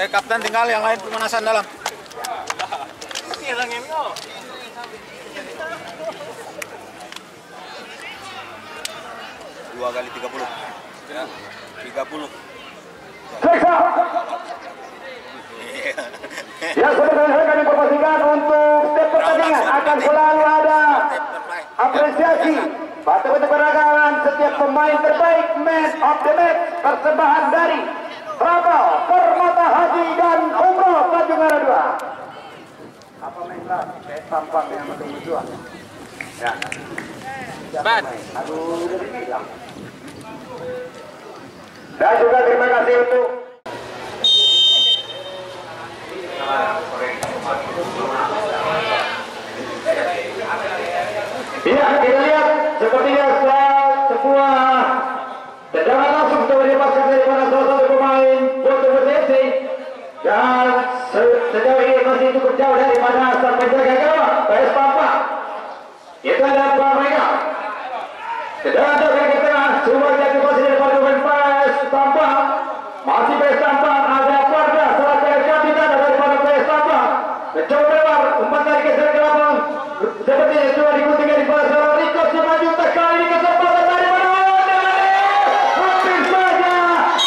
kapten tinggal yang lain pemanasan dalam. Dua kali 30. 30. Yang sudah kami informasikan untuk step pertandingan akan selalu ada apresiasi pada peragam setiap pemain terbaik match of the match persembahan dari Travel Permata Haji dan Umroh Tanjung Ara 2. Apa mainlah tampang yang betul-betul. Ya. Bat. Aduh, udah dibilang. Dan juga terima kasih untuk iya, kita lihat sepertinya sebuah tendangan langsung sudah dilepaskan daripada salah satu pemain Porto Verde dan sejauh ini masih cukup jauh daripada sang penjaga gawang PS Pampa. Kita lihat bahwa mereka tendangan dari ke tengah coba diaktifasi daripada pemain PS Pampa. Masih PS Pampa, ada keluarga salah satu kapitan daripada PS Pampa mencoba lebar umpan dari geser ke lapang sepertinya coba diikuti dari seorang Rico Simanjunta. Kali ini kesempatan dari mana hampir saja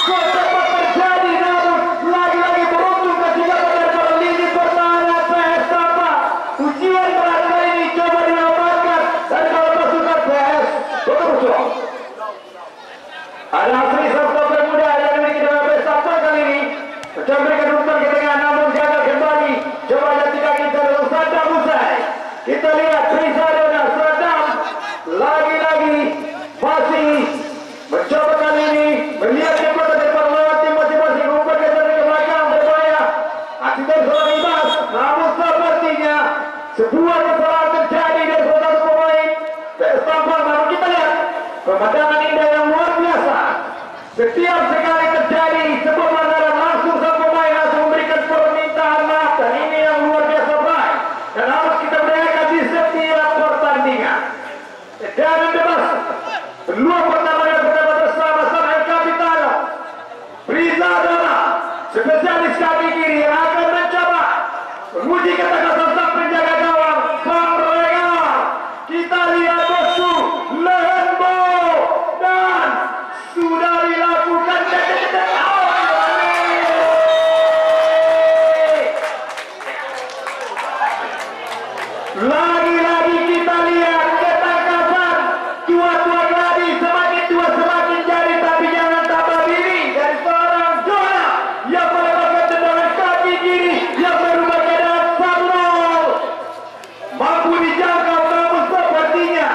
gol sempat terjadi, namun lagi-lagi beruntung ketinggalan daripada lini pertahanan PS Pampa. Ujian berat kali ini coba dilamatkan dan kalau pasukan PS betul-betul ada Asri Sabto Permuda yang dimiliki dengan PS Pampa kali ini mencoba memberikan umpan ke tengah namun gagal kembali. Coba ketika kita dalam Saddam Hussein, kita lihat Rizal dan Saddam lagi-lagi masih mencoba kali ini melihat kekuatan daripada lawan tim masing-masing. Umpan ke belakang berbahaya, aksi dari seorang Ibas, namun sepertinya sebuah kesalahan terjadi dari salah satu pemain PS Pampa. Namun kita lihat pemandangan indah yang luar biasa. Setiap sekali terjadi sebuah pelanggaran langsung sang pemain langsung memberikan permintaan maaf, dan ini yang luar biasa baik dan harus kita berdayakan di setiap pertandingan. Dan bebas peluang pertama yang pertama bersama sang El Capitano Rizadana, spesialis kaki kiri yang akan mencoba menguji ketangkasan sang penjaga gawang Bang Regar. Kita lihat bosku Lehenbo dan sudah dilakukan lagi-lagi kita lihat ketangkasan tua-tua gladi, semakin tua semakin jadi, tapi jangan tambah diri dari seorang Jona yang melepaskan tendangan kaki kiri yang merubah keadaan 1-0. Mampu dijangkau namun sepertinya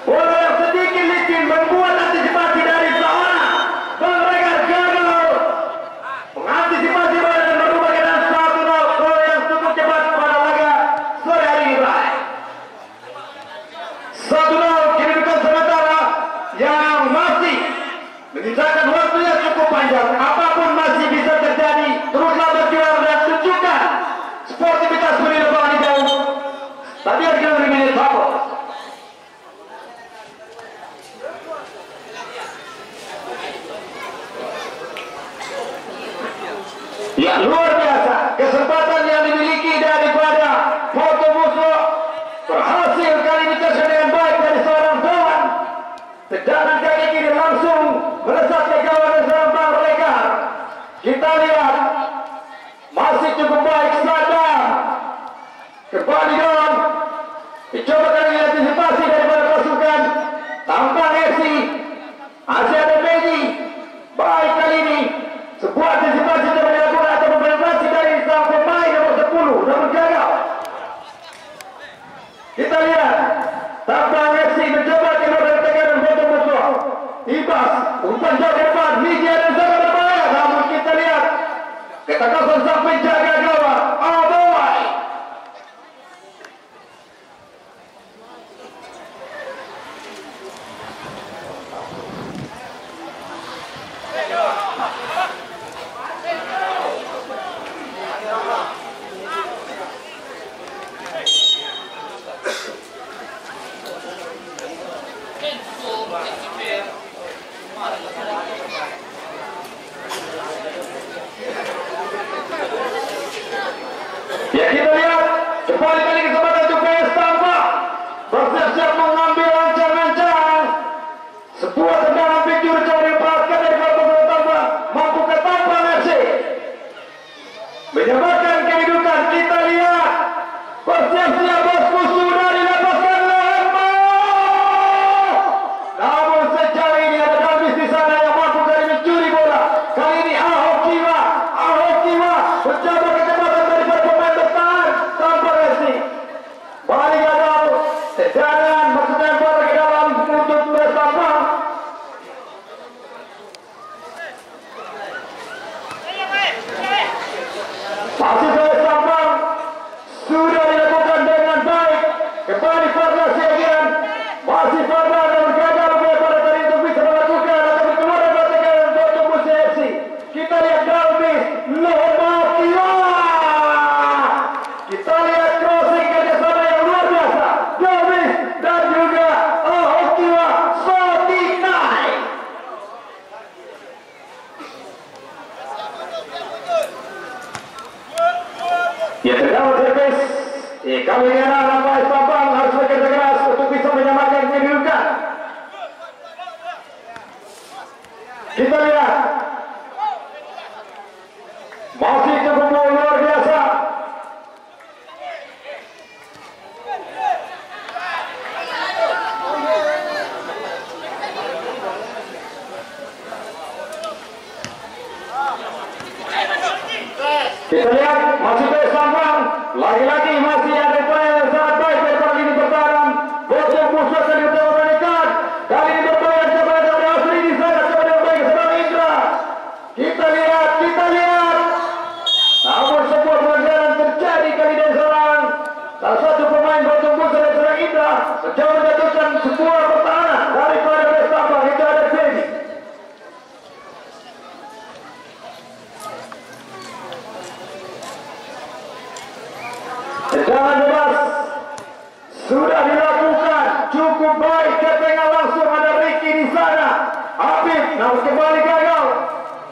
bola yang sedikit licin membuat antisipasi dari seorang Bang Regar gagal mengantisipasi bola dan merubah keadaan 1-0. Gol yang cukup cepat pada laga sore hari ini. 1-0 kedudukan sementara yang masih menyisakan waktu yang cukup panjang. Apapun masih bisa terjadi. Teruslah berjuang dan tunjukkan sportivitas di lapangan jauh. Tadi ada 3 menit foul. Ya, luar biasa kesempatan yang dimiliki daripada Porto Muso berhasil kali ini terjadi dengan baik dari seorang gawang. Tendangan kaki kiri langsung melesat ke gawang dan seorang Bang Regar. Kita lihat masih cukup baik Saddam kembali gawang. Dicoba kali ini antisipasi daripada pasukan Tampang FC Asia dan Meji. Baik kali ini sebuah antisipasi coba dilakukan atau penetrasi dari sang pemain nomor 10 namun gagal. Kita lihat Tampang FC mencoba keluar dari tekanan Porto Muso. Ibas umpan jauh ke depan, Lydia dan sangat berbahaya, namun kita lihat ketangkasan sang penjaga gawang Aboy. menyamakan kehidupan. Kita lihat bersiap-siap bosku sudah dilepaskan lama. Namun sejauh ini ada Davis di sana yang mampu dari mencuri bola. Kali ini Ahokiwa mencoba kecepatan daripada pemain bertahan tanpa resi. Balik gagal, tendangan maksudnya bola ke dalam untuk bersama. Masih bersama, sudah dilakukan dengan baik. Kembali Farla Syagian, masih Farla dan gagal pada tadi untuk bisa melakukan atau keluar dari tekanan untuk Musa FC. Kita lihat Davis, Lomakiwa. Kita lihat crossing kerjasama yang luar biasa. Davis dan juga Ahokiwa Sotinai. Ya, terdapat servis. Kali ini Rafael Sabang harus bekerja keras untuk bisa menyamakan kedudukan. Kita lihat masih cukup luar biasa. Kita lihat masih bersambang. Lagi-lagi masih ada upaya yang sangat baik daripada lini pertahanan. Bosok Musa kali utama mendekat. Kali ini bermain kepada Asri di sana. Coba bermain kepada Indra. Kita lihat. Namun sebuah pelanggaran terjadi kali ini seorang salah satu pemain Bosok Musa dan seorang Indra mencoba menjatuhkan sebuah pertahanan daripada bersambang. Itu ada Femi. Tendangan bebas sudah dilakukan cukup baik ke tengah, langsung ada Ricky di sana. Habib namun kembali gagal.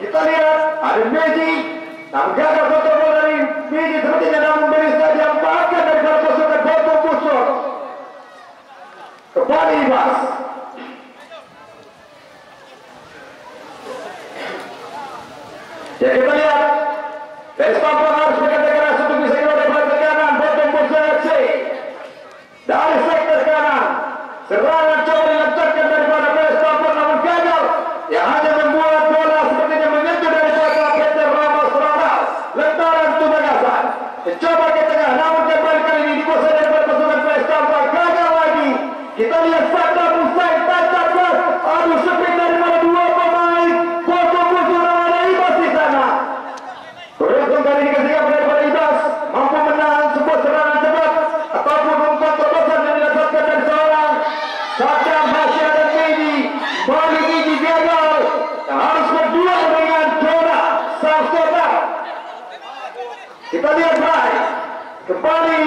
Kita lihat ada Meji namun gagal kontrol dari Meji sepertinya, namun Berista diampakkan dari pasukan Botol Busur. Kembali Ibas. Ya, kita lihat Vespa harus bekerja keras untuk bisa keluar dari tekanan Botol Busur FC. Dari sektor kanan serangan coba dilancarkan daripada Vespa namun gagal, yang hanya membuat bola sepertinya menyentuh daripada Peter Ramos Ronald. Lentaran Tubagasan mencoba ke tengah, namun kembali kali ini dikuasai daripada pasukan Vespa. Gagal lagi. Kita lihat Saddam Hussein tancap gas, adu sepik daripada dua pemain Botol Busur dan ada Ibas di sana. Beruntung kali ini ketika daripada Ibas mampu menahan sebuah serangan cepat ataupun umpan terobosan yang didapatkan dari seorang Saddam Hasya dan Medi. Balik Medi gagal yang harus berdua dengan Jonah Samsota. Kita lihat baik kembali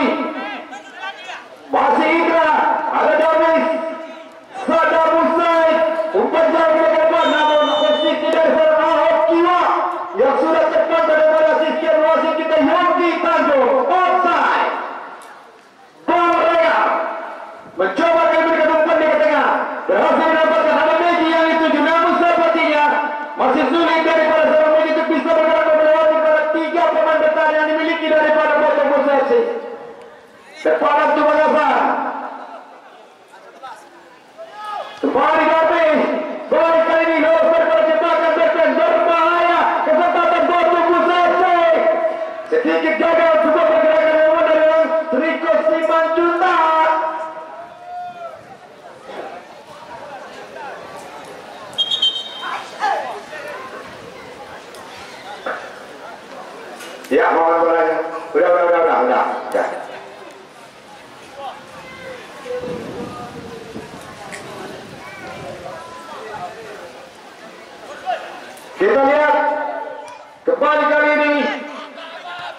masih Indra, ada Davis, Saddam Hussein, umpan jauh ke depan, namun posisi dari seorang Ahokiwa yang sudah cepat daripada asisten wasit kita Yogi Tanjung. Offside. Bang Rega mencoba memberikan umpan di tengah, berhasil mendapatkan ada Meji yang dituju, namun sepertinya masih sulit daripada seorang Meji untuk bisa bergerak melewati pada tiga pemain bertahan yang dimiliki daripada Botol Busur FC. Depan Tubagasan kembali Davis, balik kali ini lolos daripada jebakan Beckham, berbahaya kesempatan Botol Busur FC. Sedikit gagal sebuah pergerakan yang dari Riko Simanjunta. Ya, mohon bolanya. Udah. Kita lihat kembali kali ini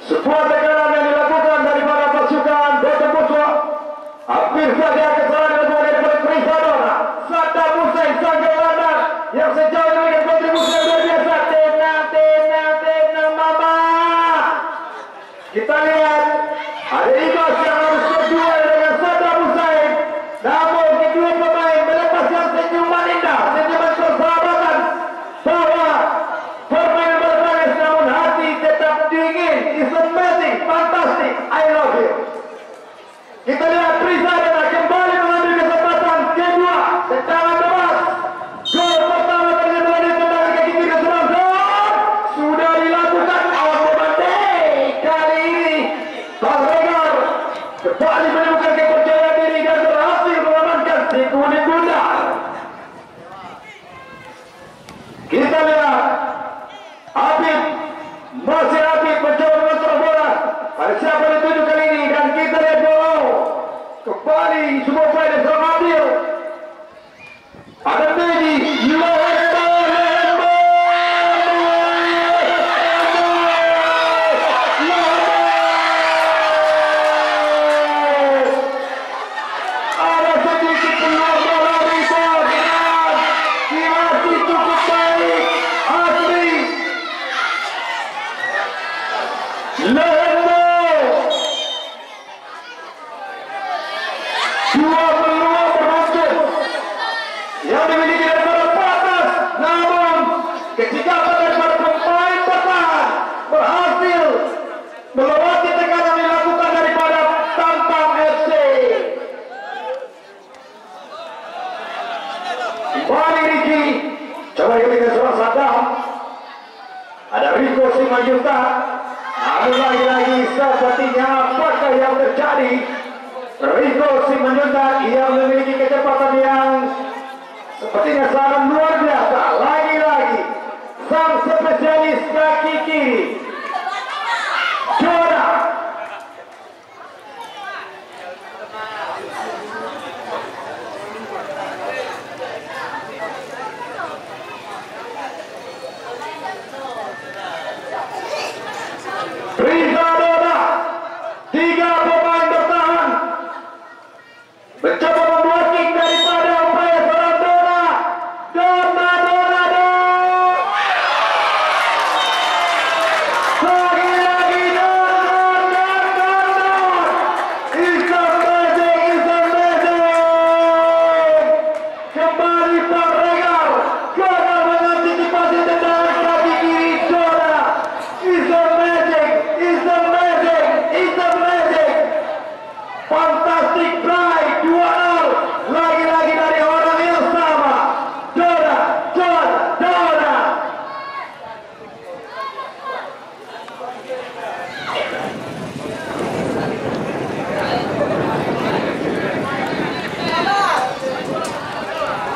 sebuah tekanan yang dilakukan daripada pasukan Botol Busur. Hampir saja kesalahan dilakukan daripada Trisadona. Saddam Hussein sang gelandang yang sejauh ini memberikan kontribusi yang luar biasa. Tenang mama. Kita lihat ada Ibas yang harus berdua dengan Saddam Hussein, namun kedua pemain melepaskan senyuman indah, senyuman persahabatan bahwa permainan bertangis namun hati tetap dingin. amazing, fantastic, I love you. Kita lihat Trisarana kembali mengambil kesempatan kedua secara bebas. Gol pertama ternyata ditendang kaki kiri Serangan. Sudah dilakukan Al-Mubandai. Kali ini Bang Regar kembali menemukan kepercayaan diri dan berhasil mengamankan si kuning bundar. Kita lihat Habib, masih Habib mencoba mengontrol bola. Pada siapa dituju kali ini dan kita lihat bola kembali semua pemain seorang ambil. Ada Teddy, ada sedikit peluang bola rebound dan masih cukup baik asli. Lehendo dua peluang beruntun yang dimiliki daripada Patas, namun kesikapan daripada pemain bertahan berhasil melewati tekanan yang dilakukan daripada Tampang FC. Kembali Riki, coba ketika seorang Saddam, ada Rico Simanjunta. Namun lagi-lagi sepertinya apakah yang terjadi? Rico Simanjunta yang memiliki kecepatan yang sepertinya sangat luar biasa. Lagi-lagi sang spesialis kaki kiri Jona. Trisarana, tiga pemain bertahan mencoba membuat kick daripada upaya seorang Dona. Lagi-lagi Don. It's amazing. Kembali Pak Regar, gagal mengantisipasi tendangan kaki kiri Dona. It's amazing. Fantastic play, 2-0. Lagi-lagi dari orang yang sama. Dona.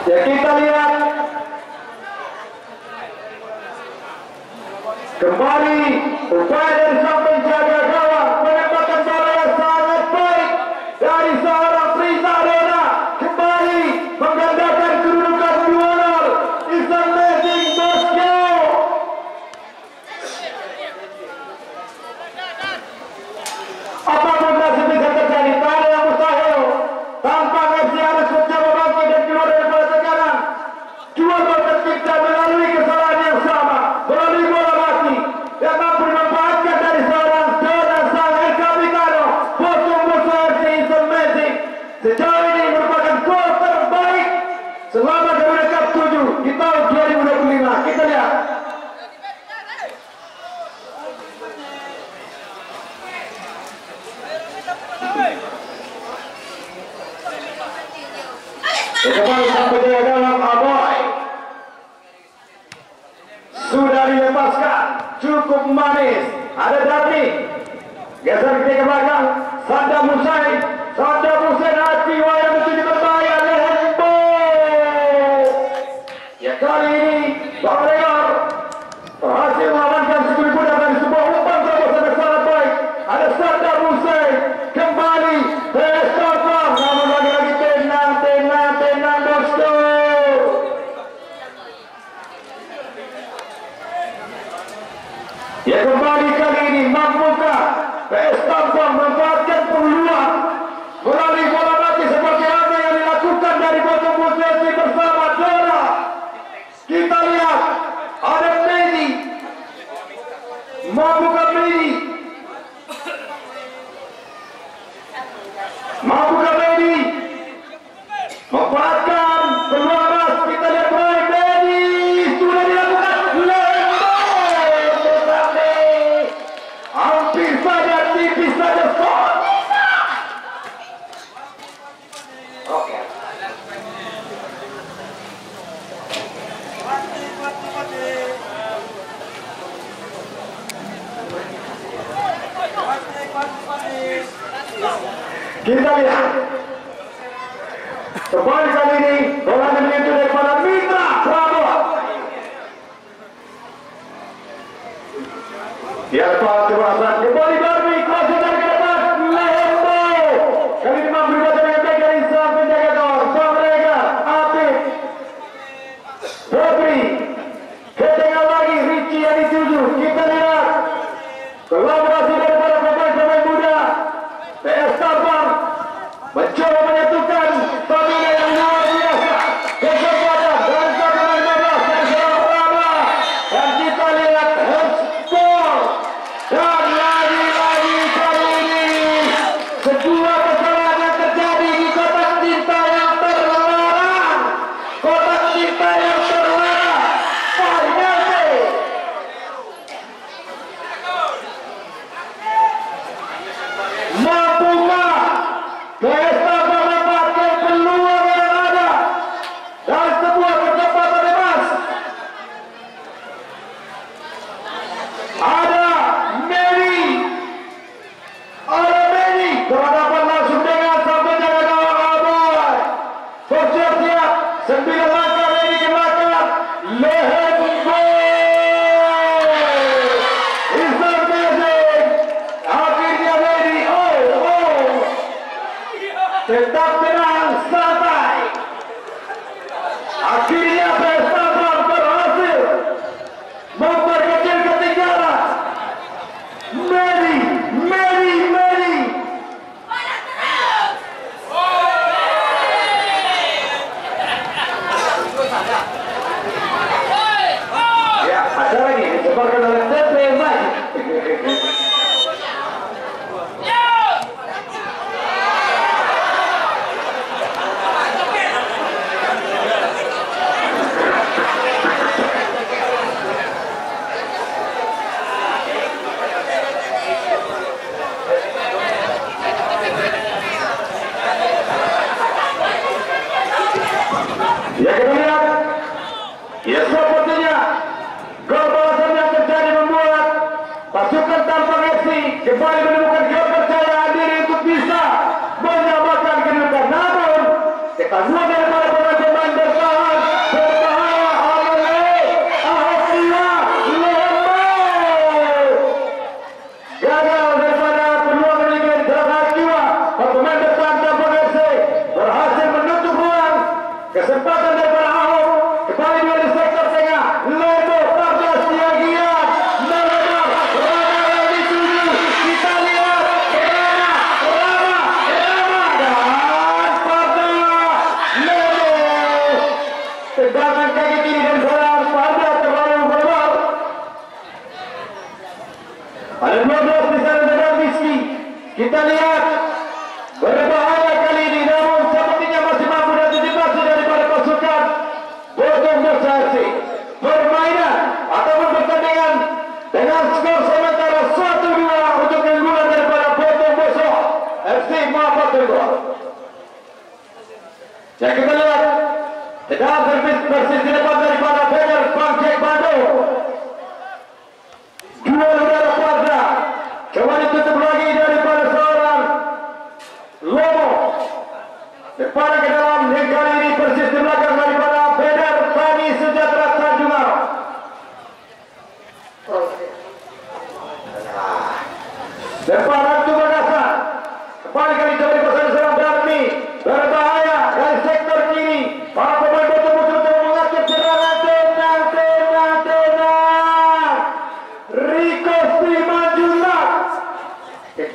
Ya kita lihat kembali upaya dari sang penjaga gawang menembakkan bola yang sangat baik dari seorang Trisarana, kembali menggandakan kedudukan 2-0. It's amazing, bosku. Apapun masih bisa terjadi, tak ada yang mustahil. Tampang FC harus mencoba bangkit dan keluar daripada tekanan. Dua gol tercipta melalui kesalahan yang sama, melalui bola mati yang mampu dimanfaatkan dari seorang Dona sang El Capitano. Bosong FC is amazing. Sejauh ini merupakan gol terbaik selama Garuda Cup 7 di tahun 2025. Kita lihat. Kembali sampai di dalam Aboy. Sudah dilepaskan, cukup manis. Ada Dati, geser ke belakang. Saddam Hussein hati wayang menuju berbahaya. Lehembo. Ya kali ini Bang Regar berhasil mengamankan sekuli budak dari sebuah umpan terobosan yang sangat baik. Ada Saddam Hussein kembali Pestafam, namun lagi-lagi tenang bosku. Ya kembali kali ini mampukah Pestafam memanfaatkan peluang melalui bola mati tipis saja skor. Oke. Kita lihat kembali kali ini bola menyentuh daripada Mitra Prabowo. Dia lepas keberasan kembali Darmi crossing dari ke depan Lembo. Kali ini mampu dibaca dengan baik dari sang penjaga gawang Samrega Apip Febri. Ketinggalan lagi Ricci yang dituju. Kita lihat kolaborasi daripada pemain-pemain muda PS Tabang mencoba menyatukan stamina yang luar biasa, kecepatan dan stamina 15 dan serang Rama, dan kita lihat handball dan lagi-lagi kali ini sebuah kesalahan yang terjadi di kotak tinta yang terlarang, kotak tinta yang terlarang. Fainante mampukah Pesta memanfaatkan peluang yang ada dan sebuah kecepatan bebas? Ada Mary berhadapan langsung dengan sang penjaga gawang Aboy. Bersiap-siap 9 langkah Mary ke belakang. Leher gol. It's amazing. Akhirnya Mary. Tetap tenang, santai. Akhirnya Pesta Bang berhasil memperkecil ketinggalan. Mary. Ya, ada lagi disebarkan oleh TP Mike. Ya, kita lihat. Ya, sepertinya gol balasan yang terjadi membuat pasukan Tampang FC kembali menemukan kepercayaan diri untuk bisa menyamakan kedudukan. Namun ketangguhan daripada pemain bertahan berbahaya oleh Ahmad Lembo. Gagal daripada peluang meninggal dalam hal jiwa. Pemain bertahan Tampang FC berhasil menutup ruang kesempatan daripada Ahok. Kembali dia di sektor tengah. Lembo Tardas Tiagian meledar. Rama yang dituju. Kita lihat Rama dan pada Lembo. Tendangan kaki kiri dan bola pada terlalu berubah. Ada 12 di sana dengan Miski. Kita lihat berbahaya kali ini, namun sepertinya masih mampu diantisipasi daripada pasukan Botong Boso FC. Permainan ataupun pertandingan dengan skor sementara 1-2 untuk keunggulan daripada Botong Boso FC Mapatenggo. Ya, kita lihat sedang persis di depan daripada Feder Bangkek Bandung. Dua udara Padra coba ditutup lagi daripada seorang Lobo. Depan ke dalam yang kali ini persis di belakang daripada Feder Tani Sejahtera Tanjungar. Depan Ratu Makassar. Kembali kali coba dipasang seorang Darmi. Berbahaya dari sektor kiri. Para pemain betul-betul coba mengatur serangan. Tenang. Rico Simanjuntak.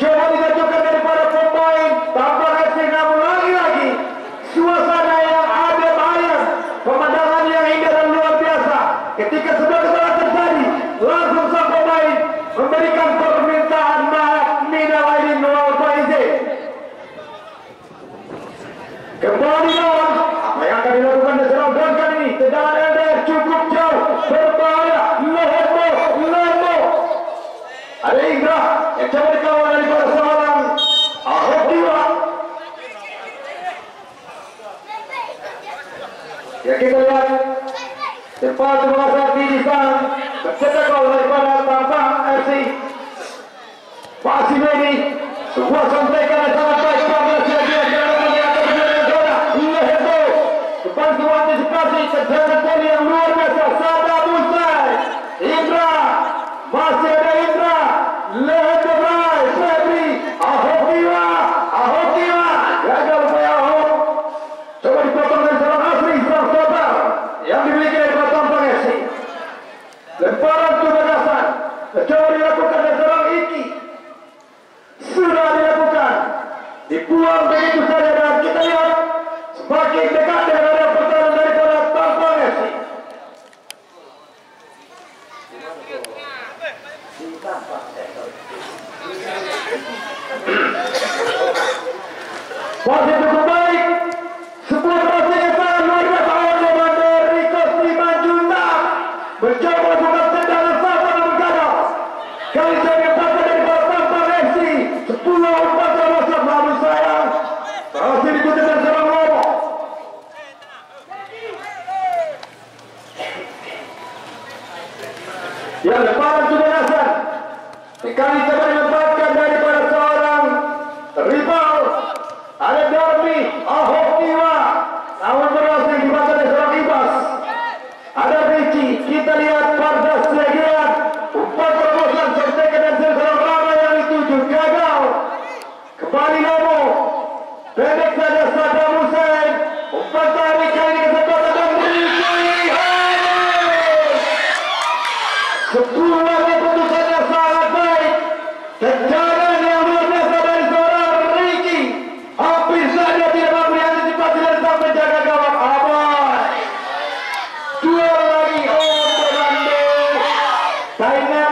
Coba dijatuhkan daripada pemain Tampang FC, namun lagi-lagi suasana yang adem ayem, pemandangan yang indah dan luar biasa. Ketika sebuah kesalahan terjadi, langsung sang pemain memberikan permintaan maaf Mina Lepas mengasah Dirisan tercetak gol daripada Tampang FC. Pak Simeni sebuah sampaikan yang sangat baik pada sebagian dalam menyatakan kemudian zona Lehedo depan sebuah antisipasi terjadi poin yang luar biasa. Sadam Hussein, Indra, masih ada Indra, Lehedo Rai, Febri, Ahokiwa gagal upaya Ahok, coba dipotong dengan seorang asli sang sabar yang dimiliki oleh Tampang FC. Lemparan kebatasan coba dilakukan oleh seorang Iki, sudah dilakukan, dibuang begitu saja dan kita lihat semakin dekat dengan area pertahanan daripada Tampang FC. Masih cukup baik, sebuah proses yang sangat luar biasa oleh dari Rico Simanjuntak mencoba bukan tendangan sapa namun gagal. Kali saya dapatkan dari Tampang FC 10 umpan termasuk, namun sayang berhasil diputus dan serang Romo. Yang lemparan kebatasan kali coba dilepaskan daripada seorang rival. Ada Darmi, Ahokiwa, namun berhasil dibaca oleh seorang Ibas. Ada Ricci, kita lihat Pardas Legian, umpan terobosan sertakan dan seorang Rama yang dituju, gagal. Kembali Lomo, pendek saja Sadam Hussein, umpan tarik kali ini kesempatan dan Ricci. Sebuah keputusan yang sangat baik, tendangan yang luar biasa dari seorang Ricci. Hampir saja tidak mampu diantisipasi dan tak menjaga gawang. Aman. Dua lagi. Oh, Belanda. Taina.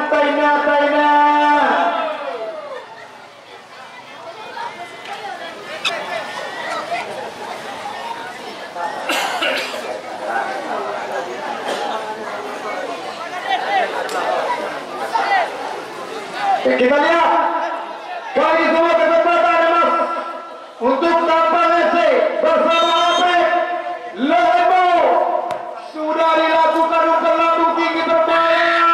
Ya, kita lihat kali semua kesempatan emas untuk Tampang FC bersama Apek Lebo sudah dilakukan umpan lambung tinggi berbahaya.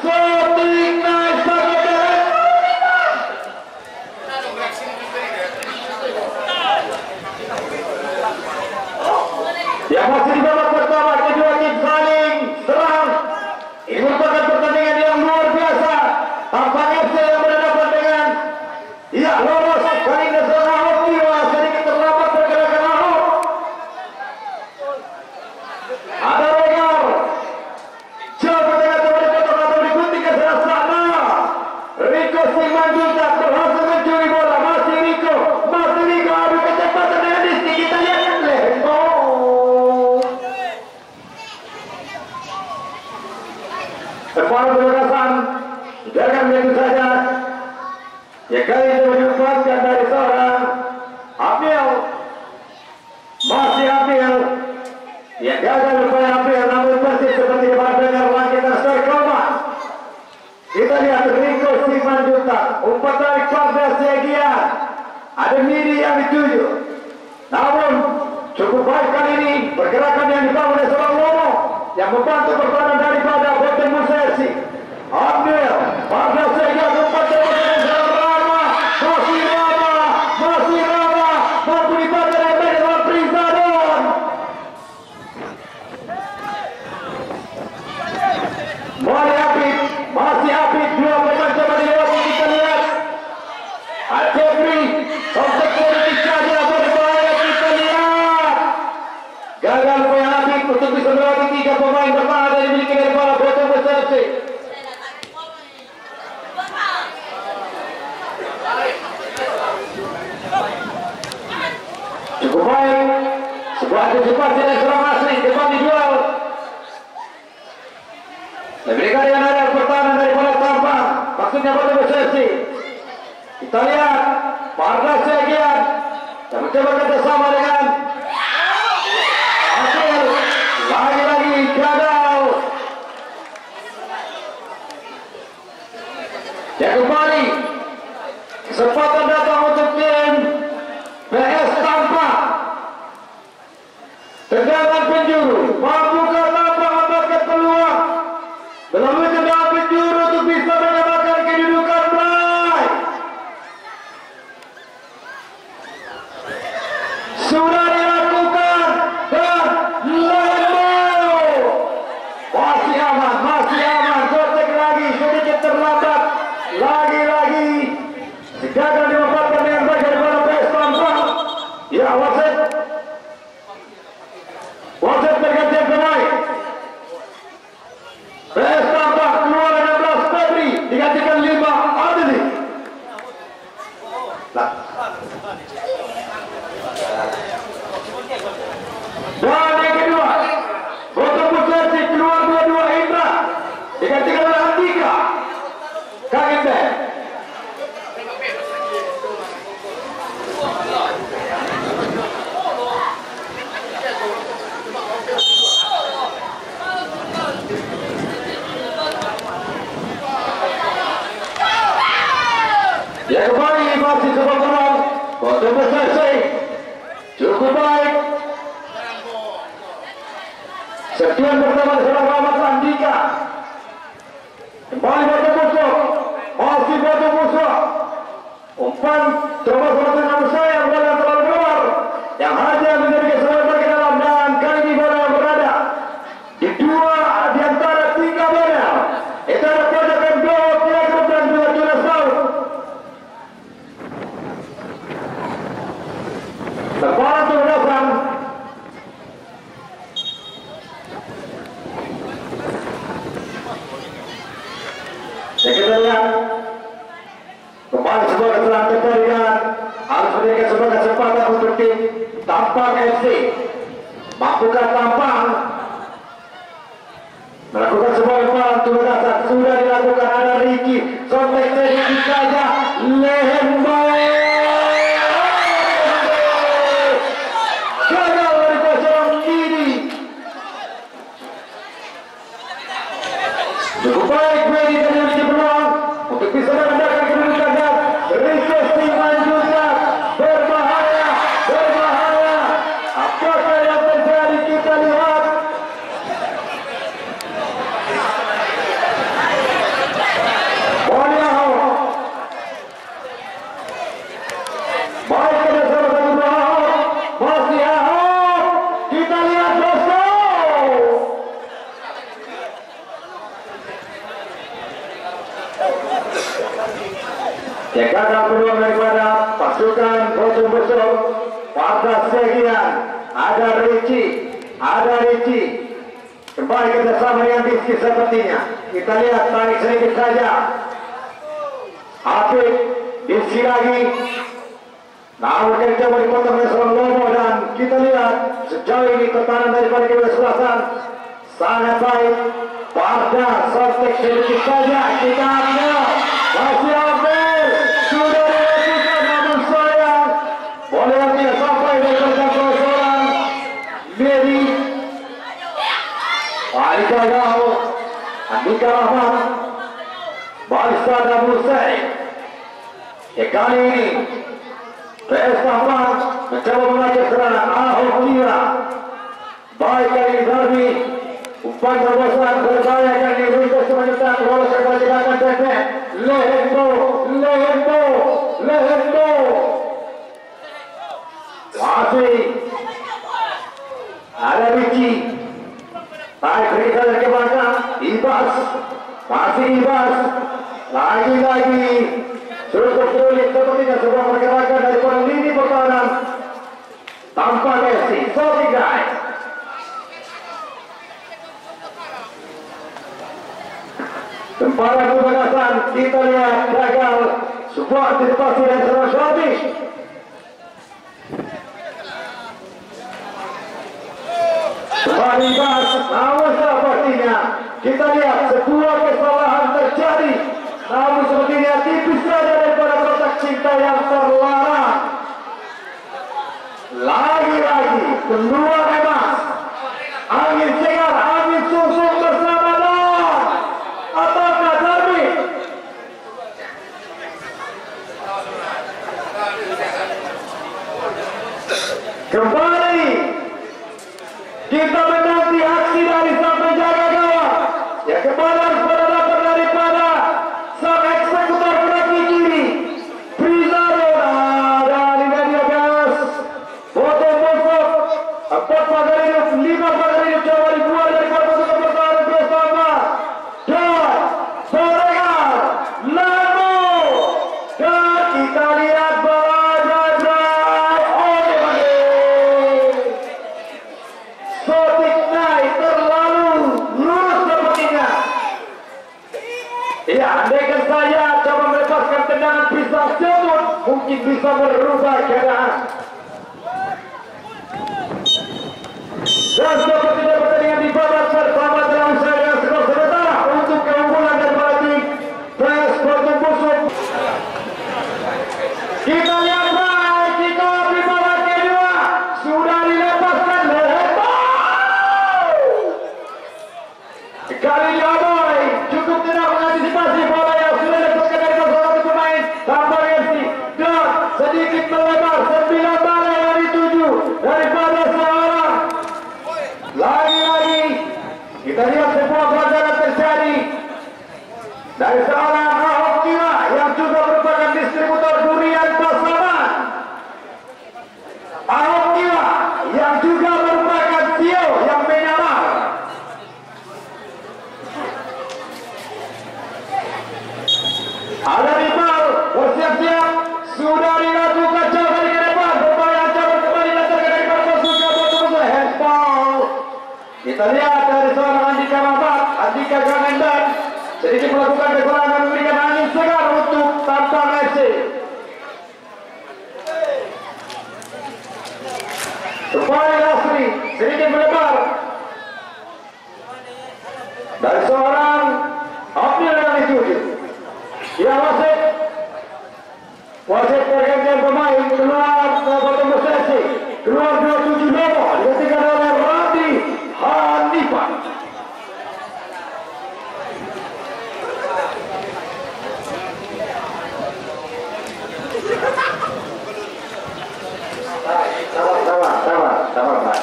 Sotik naik sangat yang masih di babak pertama, kedua tim saling serang. Ini merupakan pertandingan yang luar biasa. Tampang FC yang berhadapan dengan lolos kali ini seorang Ahokiwa, sedikit terlambat pergerakan Ahok. Ada Regar, coba dengan coba dipotong atau digunting ke sebelah sana. Rico Simanjuntak berhasil mencuri bola. Masih Rico adu kecepatan dengan Diski. Kita lihat Lebo. Lemparan kebatasan jangan begitu saja. Ya kali ini menyempatkan dari seorang Apil. Masih Apil. Ya gagal upaya Apil, namun persis seperti depan dengar langkitan Story Koman. Kita lihat Rico Simanjuntak, umpan tarik Pardas Legian. Ada Miri yang dituju. Namun cukup baik kali ini pergerakan yang dibangun oleh seorang Lomo yang membantu pertahanan daripada Boten Musesi. Ambil Pardas Legian, umpan terobosan seorang Rama. Masih Rama mampu dibaca dan baik dengan Prizadon. Masih Apik, dua pemain coba dilewati. Kita lihat Adebri, kontak politik saja berbahaya. Kita lihat gagal upaya Apik untuk bisa melewati tiga pemain bertahan yang dimiliki dari para Boten Musesi. Cukup baik, sebuah antisipasi dari seorang asli depan dijual. Diberikan dengan area pertahanan daripada Tampang, maksudnya Boten Musesi. Kita lihat Pardas Legian yang mencoba kerjasama dengan Hasil, lagi-lagi gagal. Ya kembali kesempatan datang untuk tim PS Tampang. ketinggalan Andika KGB. Ya kembali masih sebuah menang. Kota selesai. Cukup baik. Sekian bersama dengan Rahmat Andika. Kembali batu musuh. Masih batu musuh. Umpan coba seperti nama saya bola terlalu keluar. Yang hanya menjadi keselamatan ke dalam dan kali ini bola yang berada di dua di antara tiga bola. Itu ada pojokan dua pelaku dan dua jelas tahu. Tepat terdapat. Kita lihat kembali sebuah kesalahan pertandingan harus memberikan sebuah kesempatan untuk tim Tampang FC. Mampukah Tampang melakukan sebuah umpan tugasan sudah dilakukan ada Ricky sontek sedikit saja Lehembo gagal dari kosong ini. Cukup baik Wedi tadi memiliki peluang untuk bisa mengandalkan kedudukannya. Riset dilanjutkan berbahaya. Apakah yang terjadi kita lihat. Boliau baik pada salah satu Ahok masih Ahok kita lihat dosa. Gagal peluang daripada pasukan Bojong Besok. Pada sekian ada Ricci kembali kerjasama dengan Rizky sepertinya. Kita lihat tarik sedikit saja Habib diisi lagi namun kita coba dipotong oleh seorang Lomo dan kita lihat sejauh ini pertahanan daripada kesebelasan sangat baik. Pada sontek sedikit saja kita ambil masih Habib sudah dilakukan namun sayang boleh dia sampai dari terjangkau seorang Medi Andika Rahman Balisa dan Musai. Kali ini PS Tampang mencoba melaju serangan Ahok Kira. Baik kali ini Darbi umpan terbosan berbahaya kali ini Ruiz menyerang bola kembali akan Tete Lehembo masih ada Ricci tarik berikan ke belakang Ibas masih Ibas lagi cukup sulit sepertinya sebuah pergerakan daripada lini pertahanan Tampang FC. Sorry guys, temparan pembalasan kita lihat gagal sebuah antisipasi dan serangan Swabi. Kembali Ibas namun sepertinya kita lihat sebuah kesalahan terjadi namun sepertinya tipis saja daripada kotak cinta yang terlarang. Lagi-lagi keluar bebas angin segar angin susuk bersama dan apakah Darbi kembali kita menanti aksi dari sang penjaga gawang yang kembali harus berdapat daripada sang eksekutor kaki kiri Prizado dan ini dia gas Bojong Besok 4 pagar hidup 5 pagar hidup coba dibuat dari pasukan pertahanan bersama dan Soregar Lago dan kita lihat berada Sotik naik terlalu lurus sepertinya. Ya, andaikan saya coba melepaskan tendangan pisau jemput mungkin bisa merubah keadaan. Dan sepertinya pertandingan di babak pertama dalam saya dengan skor sementara untuk keunggulan dari seorang Ahok Jiwa yang juga merupakan distributor durian Pasaman. Ahok Jiwa yang juga merupakan Tio yang menyamar. Ada rival bersiap-siap sudah dilakukan coba di depan bermain coba kembali datang dari Suka betul-betul handball. Kita lihat dari seorang Andika Mabat, Andika Gangendan sedikit melakukan kesalahan dan memberikan angin segar untuk Tampang FC. Kembali Lasri sedikit melebar dari seorang Abdul yang dituju. Ya wasit pergantian pemain keluar Batam Bekasi, keluar 27 nomor digantikan oleh Radi Hanifan. Sabar.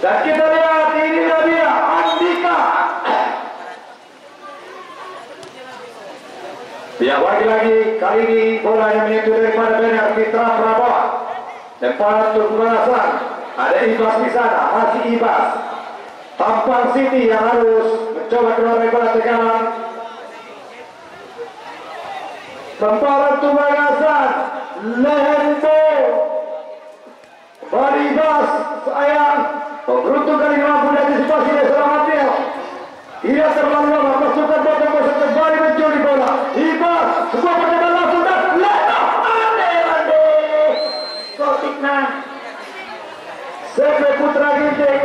Dan kita lihat ini dia Andika. Ya, lagi-lagi kali ini bola yang menyentuh daripada benar Fitra Prabowo. Tempat untuk pembalasan. Ada Ibas di sana, masih Ibas. Tampang City yang harus mencoba keluar dari bola tekanan. Tempat untuk pembalasan. Lehendo. Kembali Ibas, sayang. Beruntung kali mampu diantisipasi dari seorang Abdel. Tidak terlalu lama, pasukan Batam Bekasi kembali mencuri bola. Ibas, sebuah percobaan langsung dan Leno. Ande. Kotikna. Sepe Putra Ginting.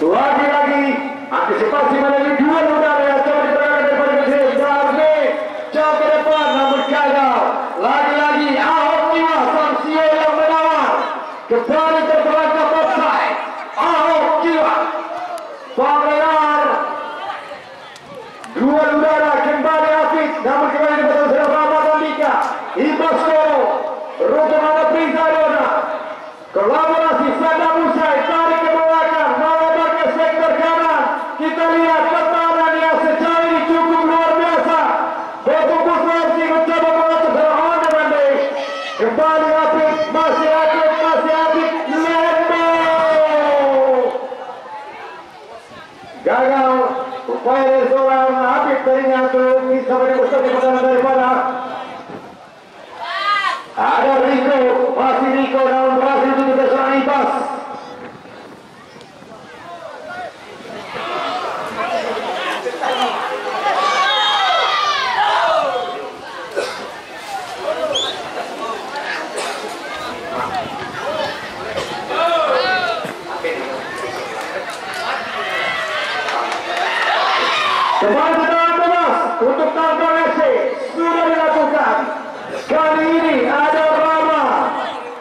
Lagi-lagi antisipasi melalui dua udara yang coba diterangkan daripada Mesir. Darme jauh ke depan namun gagal. Lagi-lagi Ahok Jiwa sang Sio yang menawar. Kembali terperangkap offside. Ahok Jiwa Panglelar. Dua udara kembali Hafiz namun kembali dibetul oleh Rahmat Andika. Ibas Koro beruntung ada Prince Arona. Kolaborasi Sadam Usai tarik ke belakang melebar ke sektor kanan. Kita lihat pertahanan yang sejauh ini cukup luar biasa. Batam Bekasi mencoba mengatur on the Monday. Kembali Apik, masih Apik, Lembo. Gagal upaya dari seorang Apik tadinya untuk bisa menembuskan di pertahanan daripada ada Rico, masih Rico dalam berhasil untuk seorang Ibas. Kembali tangan bebas untuk Tampang FC sudah dilakukan. Kali ini ada Rama,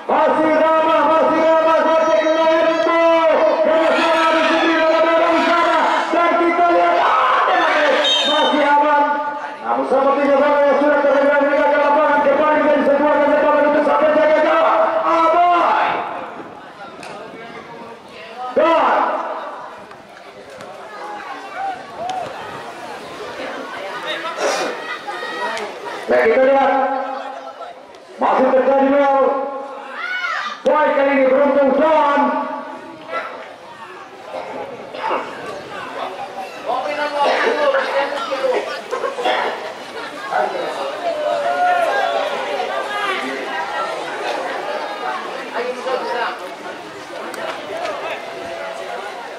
masih Gocek Lembo. Kemudian di sini ada Usana dan kita lihat masih aman. Namun sepertinya bola yang sudah terlihat di lapangan kembali menjadi sebuah kesempatan untuk sampai jaga gawang. Aboy. Dan kita lihat masih terjadi gol. Boy kali ini beruntung Don.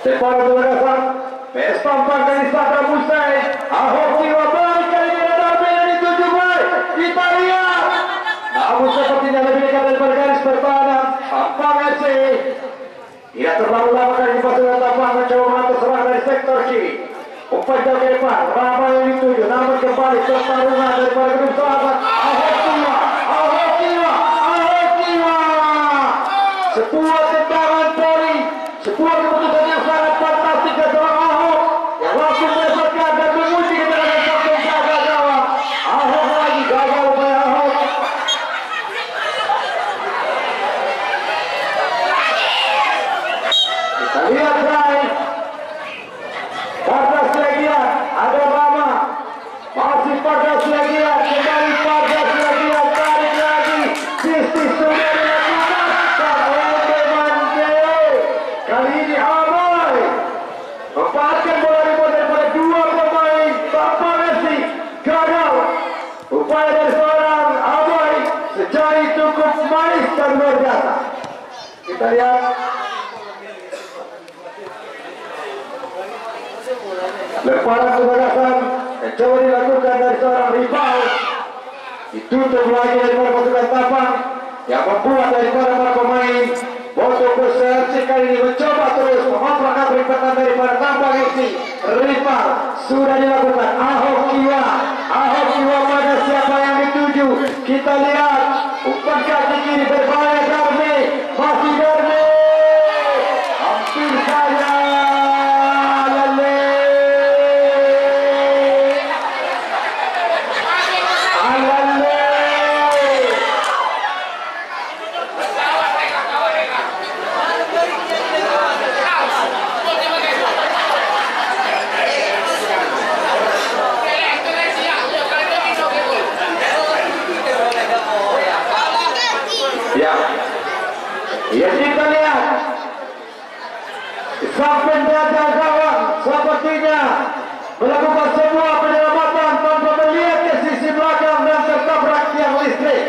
Depan pemerasan PS Tampang dari Sadam Usai. Ahok Jiwa balik kali ini ada yang dituju boy. Kita lihat. Namun sepertinya lebih dekat daripada garis pertahanan. Tampang FC tidak terlalu lama kali pasukan Tampang mencoba mengatur serangan dari sektor kiri. Umpan jauh ke depan, Rama yang dituju. Namun kembali pertarungan daripada gedung sahabat. Ahok Jiwa. Sebuah tendangan poli, sebuah keputusan yang sangat fantastik dari seorang Ahok yang langsung mendapatkan dan menguji keterangan kapten jaga gawang. Ahok lagi gagal upaya Ahok. yang luar biasa. Kita lihat. Lemparan kegagasan coba dilakukan dari seorang rival. Ditutup lagi dari pasukan Tapang yang membuat daripada para pemain Boto Persib kali ini mencoba terus memoprak-aprik pertahanan daripada Tapang FC. Rival sudah dilakukan. Ahok Kiwa pada siapa yang dituju. Kita lihat umpan kaki kiri berbahaya Darme, masih Darme, hampir saja ya kita lihat sampai dada gawang sepertinya melakukan sebuah penyelamatan tanpa melihat ke sisi belakang dan tertabrak tiang listrik.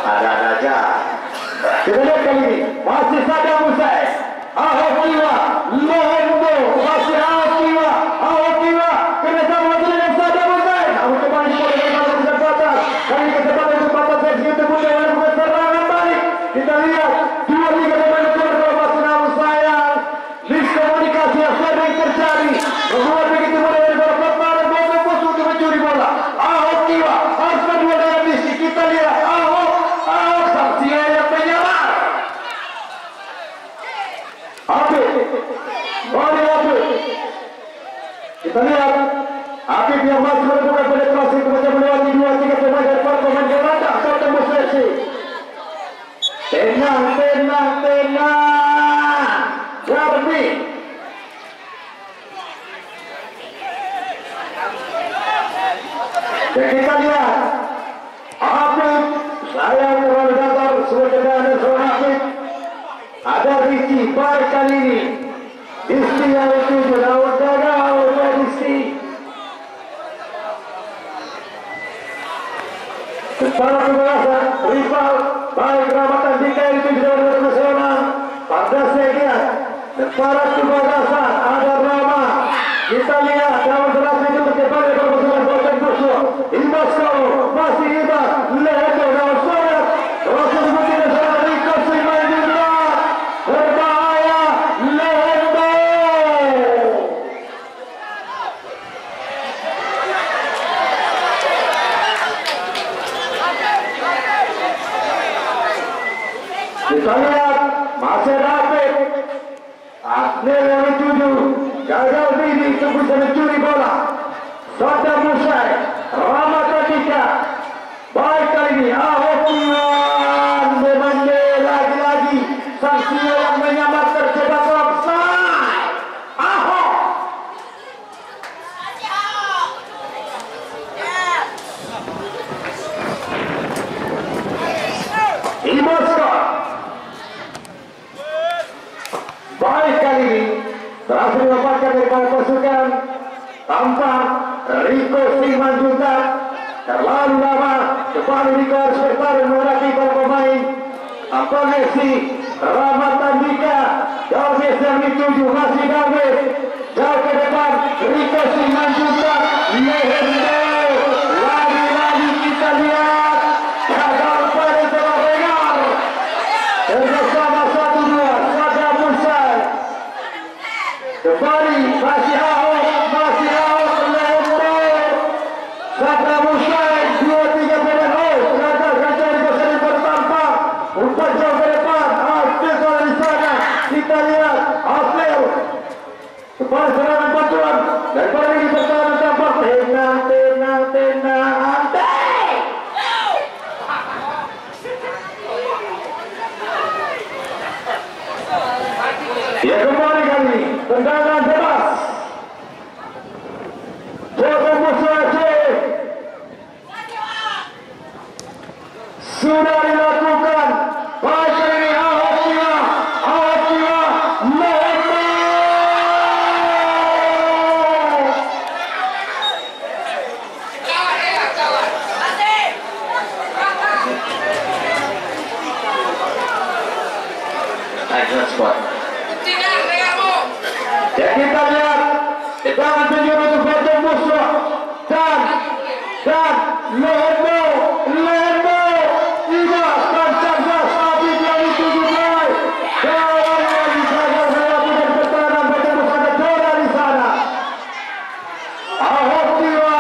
Ada aja. Kita lihat kali ini masih saja Musai. Ahok Kiwa, Lohendo, masih Ahok Kiwa, kerjasama dengan saja Musai. Namun kembali pada kesempatan. Kali kesempatan versi itu pun melakukan serangan balik. Kita lihat 2-3 pemain kedua masih namun sayang. Miskomunikasi yang sering terjadi membuat begitu mudah dari para pemain bola musuh untuk mencuri bola. Ahok Kiwa harus kedua dengan misi. Kita lihat Ahok sanksi yang menyamar. Kita lihat Apip yang masih melakukan penetrasi kepada melewati 2-3 pemain dari para pemain Gelanda bertemu sesi. Tenang Darmi. Dan kita lihat Apip, saya terlalu datar sebagai dan seorang Apip. Ada Rizky baik kali ini. Rizky yang itu lawan gagal oleh Rizky. Secara kebelasan rival baik Ramatan Dika itu juga berkeselan. Pada sekian secara kebelasan ada Rama. Kita lihat dalam berhasil itu berkembang dari permusuhan Boten Busuk. Ibas kau masih Ibas Lehendo dalam surat. Rasul Bukit Nasional Riko Siman juga berbahaya Lehendo. Kita lihat masih David Adnil yang dituju gagal diri untuk bisa mencuri bola. Saddam Musai Ramatan Dika baik kali ini Ahok Memande lagi-lagi sanksi yang menyamar terjebak offside. Ahok Imoska baik kali ini berhasil melepaskan daripada pasukan Tampang. Riko Simanjuntak terlalu lama kembali Riko harus bertarung menghadapi para pemain Tampang FC. Ramatan Dika Galvez yang dituju masih Galvez jauh ke depan. Riko Simanjuntak Lehendo lagi-lagi kita lihat gagal pada tengah dengar bersama 1-2 Saddam Musai kembali masih Ahok Lehendo. Saddam Musai 2-3 pemain gagal di posisi bertampang umpan jauh ke depan. Hasil kalau di sana kita lihat hasil kembali serangan bantuan dan pada ini pertahanan tampak tenang antai. Ya kembali kali ini tendangan bebas Boto Persib sudah dilakukan. Baik ini Ahok Action spot. Ya kita lihat tendangan penjuru untuk bagian musuh dan Lembo tidak cerdas tapi dia itu mulai kawan lagi saja saya tidak bertahan bagian musuh ada Dora di sana. Ahok tiwa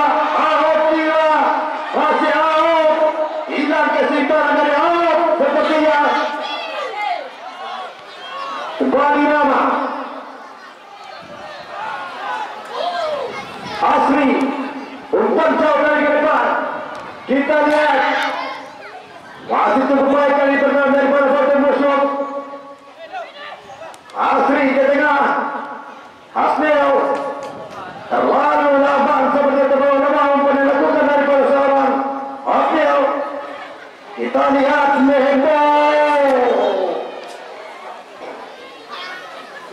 masih Ahok hilang keseimbangan dari Ahok sepertinya kembali nama Asri umpan jauh dari ke depan. Kita lihat masih cukup baik kali pertama daripada bagian musuh. Asri ke tengah, Hasnel terlalu lambat seperti terlalu lemah umpan yang dilakukan daripada seorang Hasnel. Kita lihat Lembo.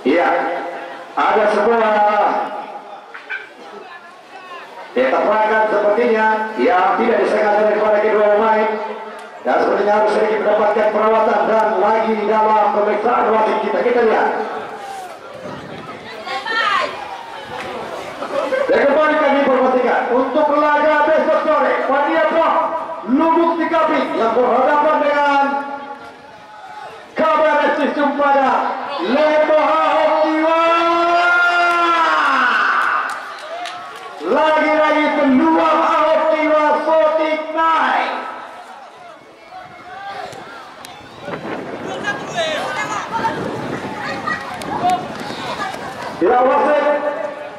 Iya, ada sebuah ditemukan sepertinya yang tidak disengaja daripada kedua pemain dan sepertinya harus sedikit mendapatkan perawatan dan lagi dalam pemeriksaan wasit kita lihat. Dan kembali kami informasikan untuk laga besok sore Paniapok Lubuk Tikapik yang berhadapan dengan Kabar Eskrim Sumpada Lembo Ahok Tiwa. Lagi-lagi peluang Ahok Tiwa Sotik naik. Tidak wasit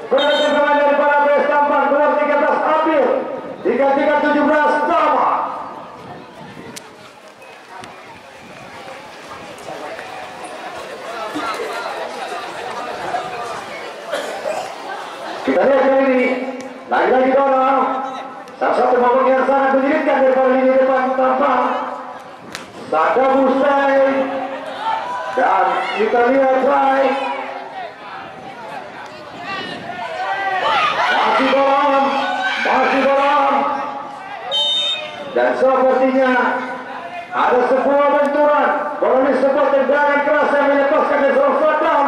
berhentikan daripada Bres Tampan nomor 13 Abil 3317 sama. Kita lihat kali ini lagi-lagi dorong salah satu momen yang sangat menyulitkan daripada lini depan Tampang Sada Musai dan kita lihat baik masih dorong dan sepertinya ada sebuah benturan bola ini sebuah tendangan keras yang melepaskan dari seorang Saddam,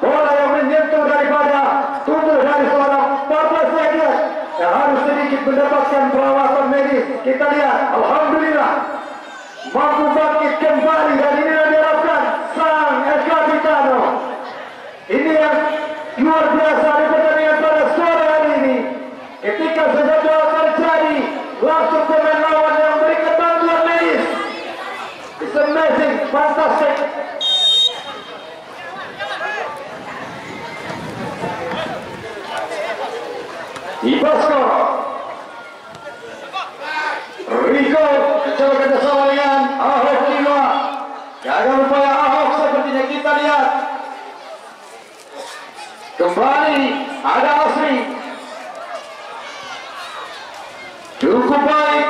bola yang menyentuh daripada tubuh dari seorang Papa Seger yang harus sedikit mendapatkan perawatan medis. Kita lihat, alhamdulillah mampu bangkit kembali dan ini yang diharapkan sang El Capitano. Ini yang luar biasa di pertandingan pada sore hari ini. Ketika sesuatu terjadi, langsung pemain lawan yang memberikan bantuan medis. It's amazing, fantastic. Ibasko Rico coba kerjasama dengan Ahok Tiwa. Gagal upaya Ahok sepertinya kita lihat. Kembali ada Asri. Cukup baik.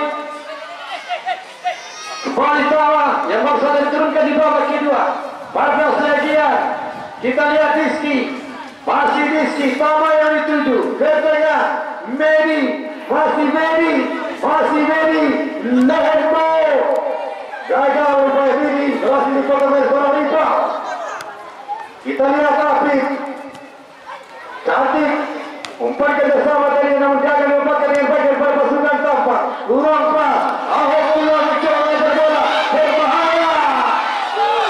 Kembali Tawa yang baru saja diturunkan di babak kedua. 14 Legian. Kita lihat Rizky. Masih Rizky, Tama yang dituju ke tengah. Medi, masih Medi, Lembo. Gagal upaya diri, masih dipotong oleh seorang Rifa. Kita lihat Apik. Cantik, umpan kerjasama tadi namun gagal diumpatkan dengan baik daripada pasukan Tampak. Ruang pas, Ahok Tiwa mencoba mengejar bola, berbahaya.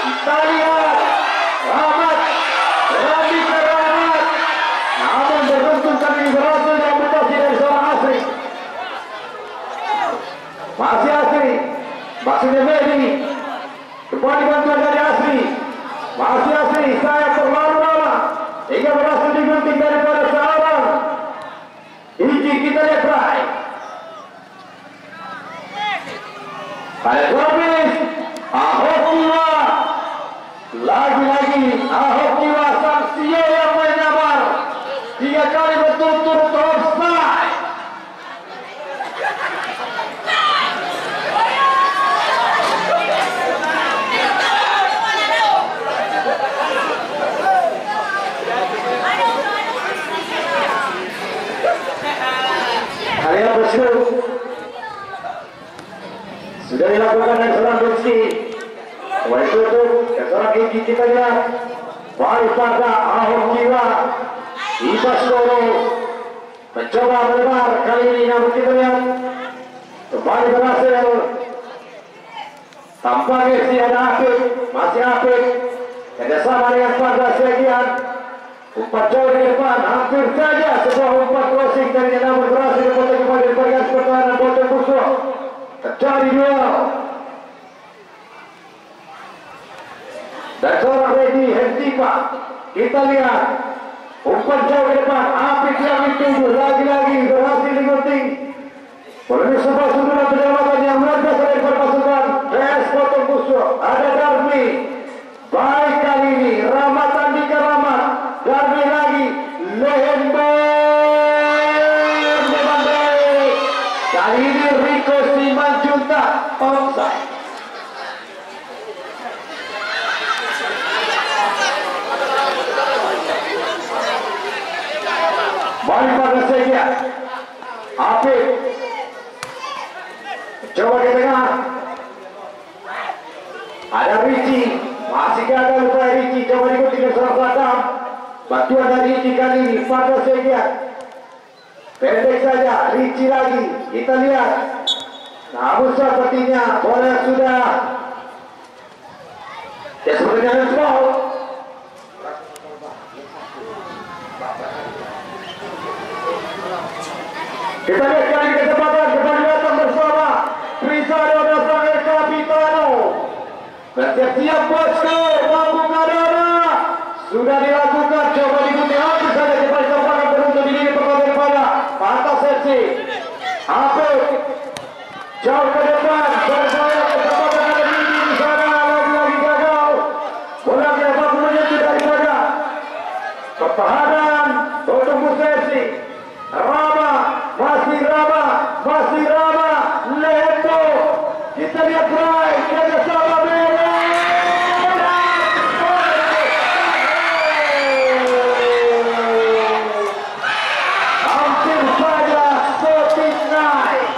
Kita lihat Rahmat, namun beruntung kali berhasil diamputasi dari seorang Asri. Masih Asri, maksudnya Medi. Kembali bantuan dari Asri. Masih Asri, saya terlalu lama hingga berhasil digunting daripada seorang Iji. Kita lihat baik. Pada Robis, Ahok Tiwa. Lagi-lagi Ahok Tiwa sang CEO yang menyabar. 3 kali berturut-turut offside. Kalian bersyukur sudah dilakukan dengan seorang Rizky. Walaupun ditutup. Sekarang ini kita lihat daripada Ahok Jiwa Ibas Koro mencoba melebar kali ini, namun kita lihat kembali berhasil. Tampaknya si ada Apik, masih Apik kerjasama dengan Fadla Segian. Umpan jauh di depan, hampir saja sebuah umpan crossing dari namun berhasil dipotong kembali dari bagian pertahanan Boten Busuk. Terjadi duel. Dan seorang Redi Hentipa, kita lihat umpan jauh ke depan, Apik yang dituju lagi-lagi berhasil digunting. Melalui sebuah sundulan penyelamatan yang luar biasa dari pasukan PS Boten Busuk. Ada Darmi, baik kali ini Rahmat Andika Rahmat, Darmi lagi, Lehenber, kali ini Riko Simanjunta, offside. Balik pada Segia, Apik coba ke tengah, ada Ricci, masih gagal upaya Ricci, coba diikuti dengan seorang Sadam. Bantuan dari Ricci kali ini pada Segia, pendek saja Ricci lagi, kita lihat. Namun sepertinya bola sudah sepertinya ada foul. Kita lihat kali kesempatan kembali datang bersama Trisado dan El Capitano. Bersiap-siap bosku, membuka darah. Sudah dilakukan, coba diikuti habis saja kembali sampai beruntung di lini pertama daripada Pantas FC. Apik jauh ke depan, bersama kesempatan ada di sana, lagi-lagi gagal. Bola tidak mampu menyentuh daripada pertahanan Boten Busuk FC. Masih Rama, Leto, kita lihat Bray, kita sama Bera. Hampir saja Sotik naik.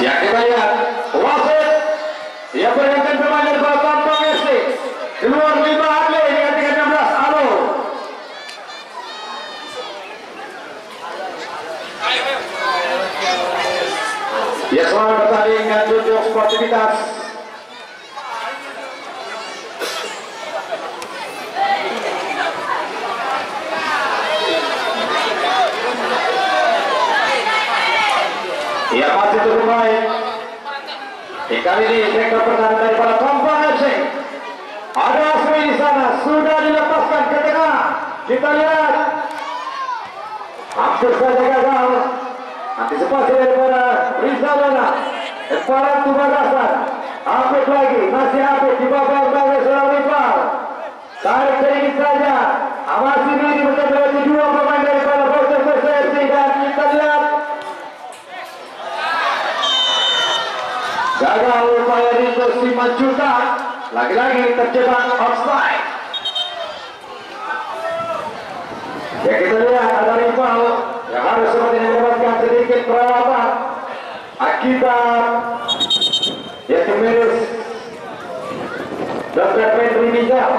Ya kita lihat wasit dia perhentikan pemain dari Tampang FC keluar 5 Adle dengan 16 Alo. Ya selamat pertandingan tunjuk sportivitas. Ia masih cukup baik. Kali ini sektor pertahanan daripada Tampang FC. Ada Asmi di sana, sudah dilepaskan ke tengah. Kita lihat, hampir saja gagal. Antisipasi daripada Rizalona. Emparan Tubagasan. Apik lagi, masih Apik di bawah sebagai seorang rival. Tarik sedikit saja. Masih ini menjadi dua pemain daripada Boten Busuk FC dan kita lihat. Gagal upaya Riko Simanjunta, lagi-lagi terjebak offside. Ya kita lihat ada rival yang harus sepertinya mendapatkan sedikit perawatan akibat yaitu virus Dr. Petri Mijal.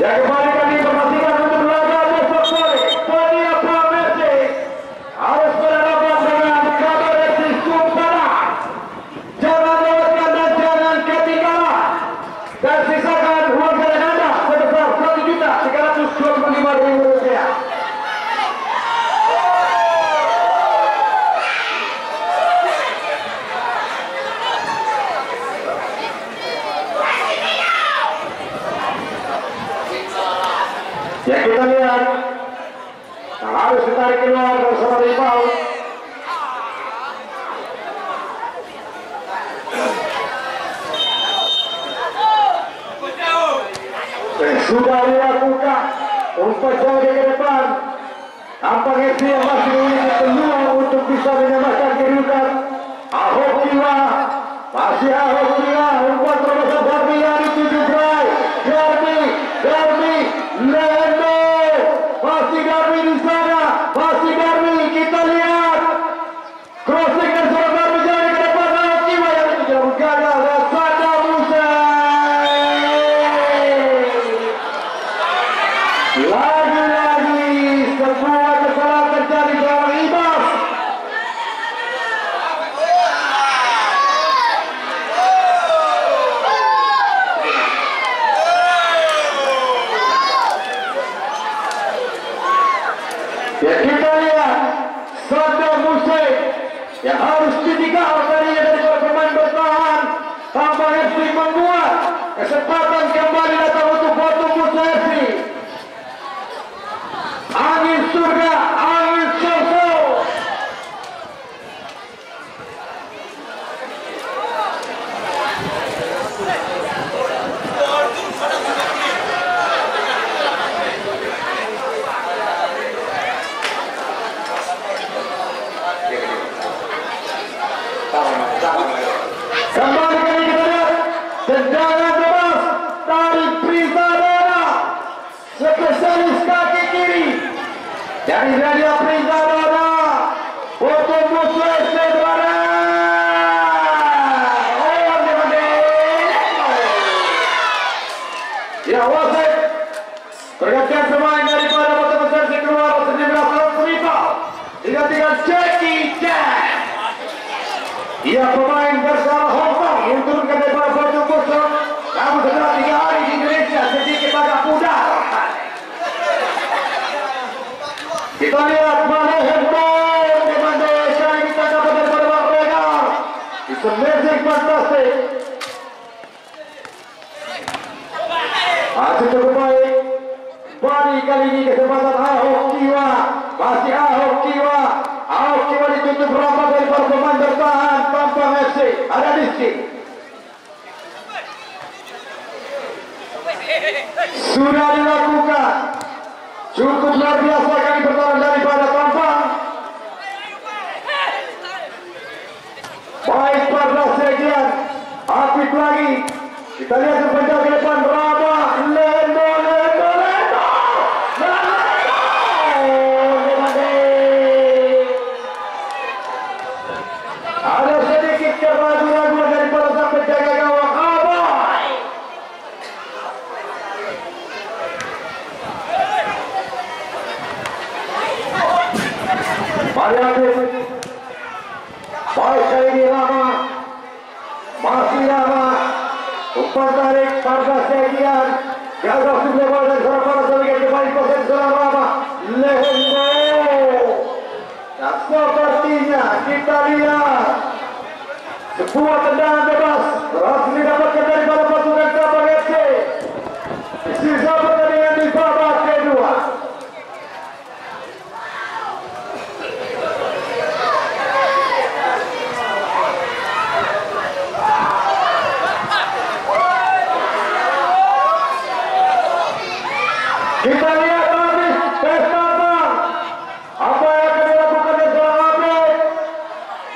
Ya kembali kami informasikan untuk laga besok sore. Ponia Pramesi harus berhadapan dengan Kabar FC Sumpara. Jangan lewatkan dan jangan ketinggalan. Dan sisa harus ditarik keluar bersama rival. Sudah dilakukan umpan jauh ke depan. Tampang FC yang masih memiliki peluang untuk bisa menyamakan kedudukan. Ahok Jiwa, masih Ahok Jiwa, umpan terbesar Darmi yang dituju Bray. Darmi, Lendo, masih Darmi di sana, masih Darmi, kita lihat. Crossing dan seorang Darmi jauh ke depan. Ahok Jiwa yang dituju gagal dan Sada Musa. Lagi-lagi semua kesalahan terjadi dalam Ibas. Ya kita lihat Sada Musa yang harus ditinggal darinya dari para pemain bertahan. Tampang FC membuat kesempatan kembali datang untuk Batu Musa FC. Angin surga, angin surga. Kembali kali kita lihat tendangan bebas dari Prisadana, spesialis kaki kiri dari Radia Prisadana. Foto musuh Sedara. Ya wasit pergantian pemain daripada Batu Besar keluar 19 rival digantikan Jackie Chan. Ia pemain bersama Hong Kong yang turunkan daripada baju kosong. Namun setelah 3 hari di Indonesia sedikit agak pudar. Kita lihat mana handball di Malaysia yang kita dapat daripada Bang Regar. It's amazing, fantastic. Masih cukup baik. Bani kali ini kesempatan Ahok Jiwa. Masih Ahok Jiwa. Ahok Jiwa ditutup rapat dari para pemain bertahan. Tampang FC ada di sini. Sudah dilakukan. Cukup luar biasa kali pertahanan daripada Tampang. Baik pada sekian. Apit lagi. Kita lihat sepanjang ke depan. Rama, Lendo. Ada sedikit keraguan daripada sang penjaga gawang Abai. Mari Apit. Baik kali ini Rama. Masih Rama. Umpan tarik pada sekian. Gagal sudah dan seorang pada sebagai kembali posisi seorang Rama. Lendo. Dan sepertinya kita lihat sebuah tendangan bebas berhasil didapatkan daripada pasukan Tampang FC. Sisa pertandingan di babak kedua. Kita lihat habis pesta apa yang akan dilakukan oleh seorang Apit.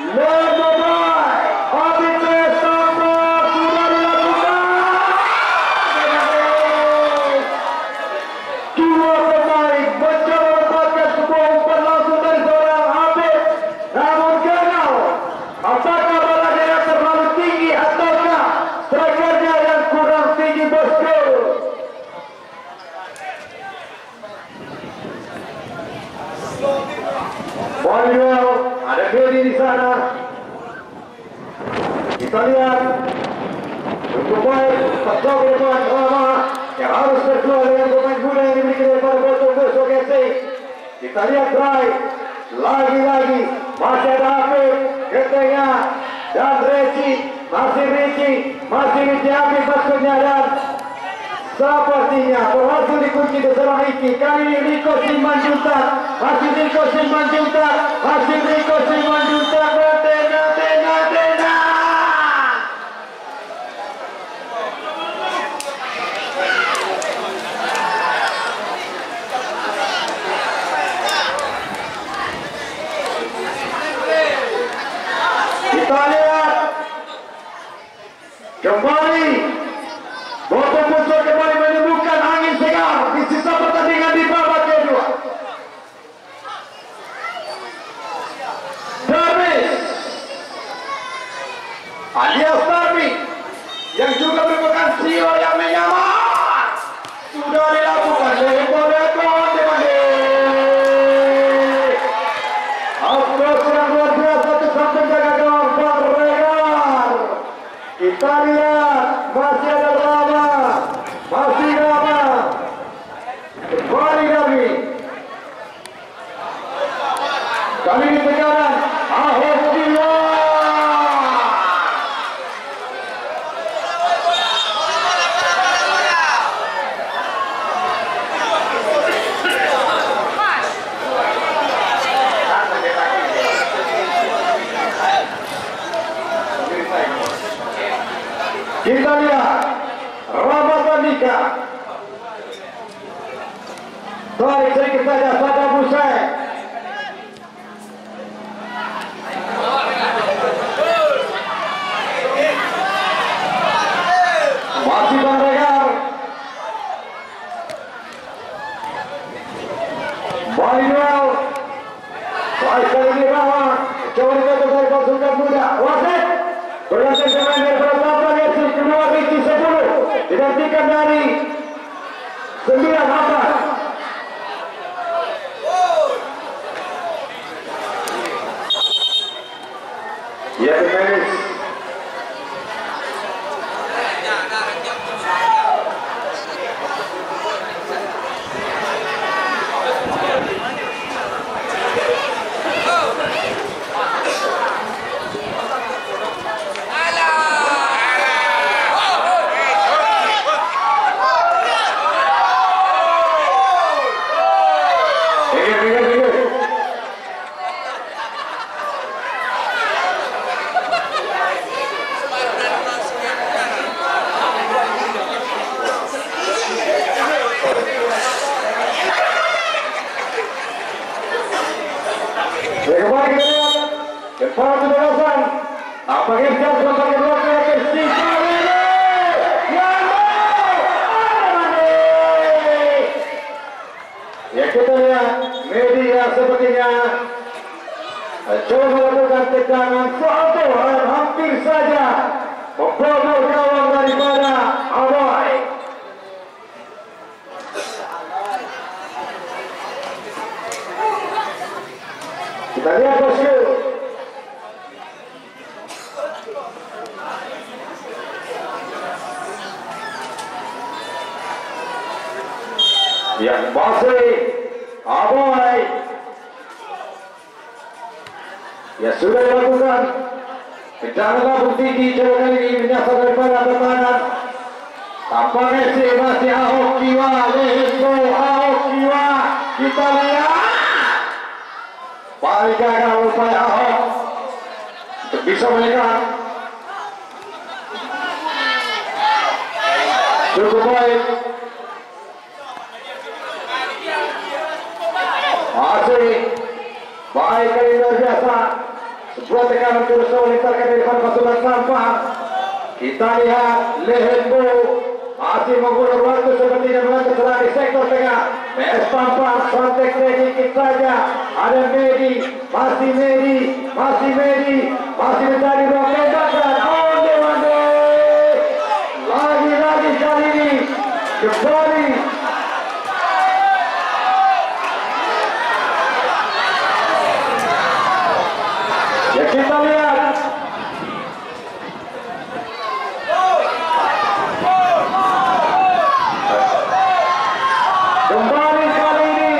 Lendo Bray, Apit pesta sudah dilakukan. Dua pemain mencoba mendapatkan sebuah umpan langsung dari seorang Apit, namun gagal. Apakah bola yang terlalu tinggi ataukah strikernya yang kurang tinggi bosku? Bonjour, ada Gedi di sana. Kita lihat untuk baik pasang ke depan Rama yang harus berjuang dengan pemain muda yang dimiliki daripada Batu Besok FC. Kita lihat Bray lagi-lagi masih ada Apit ke tengah dan Reci masih Reci Apit maksudnya dan sepertinya berhasil dikunci di seorang Iki. Kali ini Riko Simanjuntak masih Riko Simanjuntak, masih Riko Simanjuntak, tena. Kita lihat kembali Bobo Muncul kembali menyembuhkan angin segar di sisa pertandingan di babak kedua. Darwis alias Darwis yang juga merupakan CEO yang menyamar sudah dilakukan approach yang luar biasa ke samping jaga gawang Barregar. Kita lihat masih ada Rama, masih Rama kembali kami kali ini sekarang Ahok Jiwa. Kita lihat Rama Sandika tarik sedikit saja Sadam Hussein. Masih Barregar Bainal baik kali ini Rama coba dikatakan dari pasukan muda wasit berhasil pemain dari Pratama Yesus kedua Riki 10 digantikan dari 9 Abbas. Ya Meris ya kita lihat media sepertinya coba melakukan tekanan satu hampir saja membobol gawang daripada Abai. Kita lihat bosku. Yang masih Abai ya sudah dilakukan tendangan lambung tinggi coba kali ini menyasar daripada pertahanan tampaknya masih Ahok Jiwa Lehenko Ahok Jiwa. Kita lihat paling gagal upaya Ahok untuk bisa menekan cukup baik. Masih baik kali luar biasa sebuah tekanan terus melintarkan dari depan pasukan sampah. Kita lihat Lehenko masih mengulur waktu sepertinya mengatur serang di sektor tengah. PS Pampang kontek sedikit saja ada Medi masih mencari ruang tembakan. Lagi kali ini kembali ya kita lihat kembali kali ini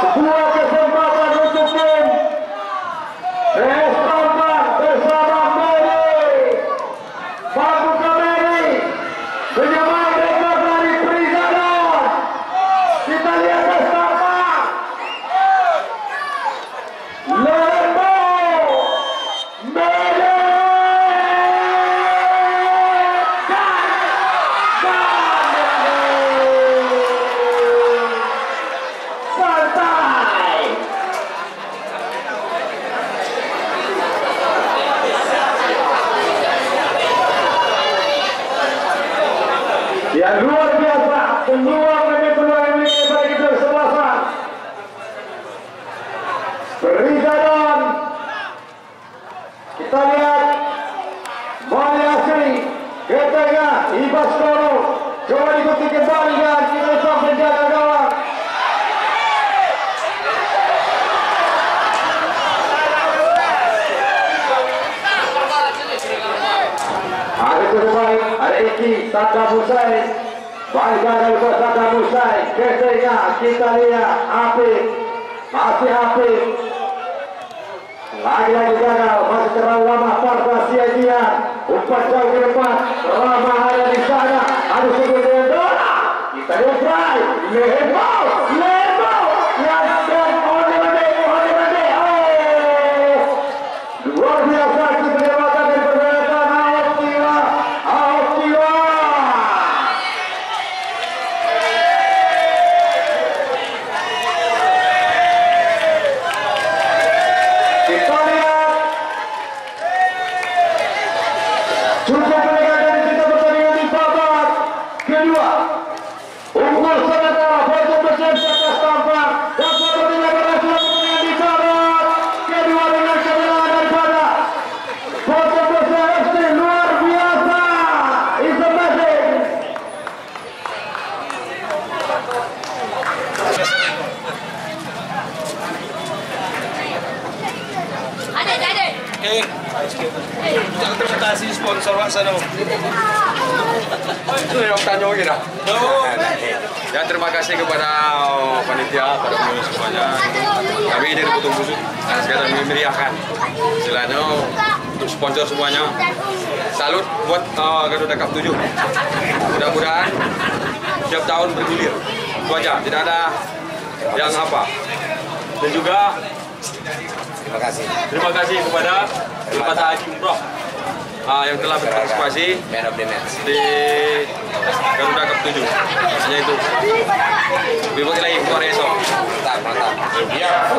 sebuah kesempatan untuk tim PS Pampang bersama Medi. yang luar biasa, peluang demi peluang yang dimiliki pada kita kesebelasan. Rizadon, kita lihat Mali Asri ke tengah, Ibas Koro coba diikuti kembali dan kita sampai jaga gawang. Ada terbaik, ada Iki, Saddam Hussein. Baik gagal buat Saddam Hussein. Ke tengah, kita lihat Apik, masih Apik. Lagi-lagi gagal, masih terlalu lama Parta sia-sia. Umpan jauh ke depan, Rama ada di sana. Ada sebut dengan Dona. Kita lihat try, Lebo, yang sedang Onimade. Oh, luar biasa keberhasilan dari pergerakan Aokiwa. Kita lihat cukup mereka dari kita pertandingan di babak kedua. Unggul sementara Foto Besar atas tampak dapat bertindak berhasil pertandingan di babak kedua dengan kemenangan daripada Foto Besar FC. Luar biasa, it's amazing. Ada. Jangan presentasi sponsor Pak Sano. Itu yang tanya kira. Ya, terima kasih kepada panitia, pada pengurus semuanya. Kami dari Putung Busuk sekarang memeriahkan istilahnya untuk sponsor semuanya. Salut buat Garuda Cup 7. Mudah-mudahan tiap tahun bergulir. Itu aja, tidak ada yang apa. Dan juga terima kasih kepada Lembaga Haji Umroh yang telah berpartisipasi Man of the match. di Garuda Cup 7. Hanya itu. Lebih baik lagi, esok. Mantap. Ya.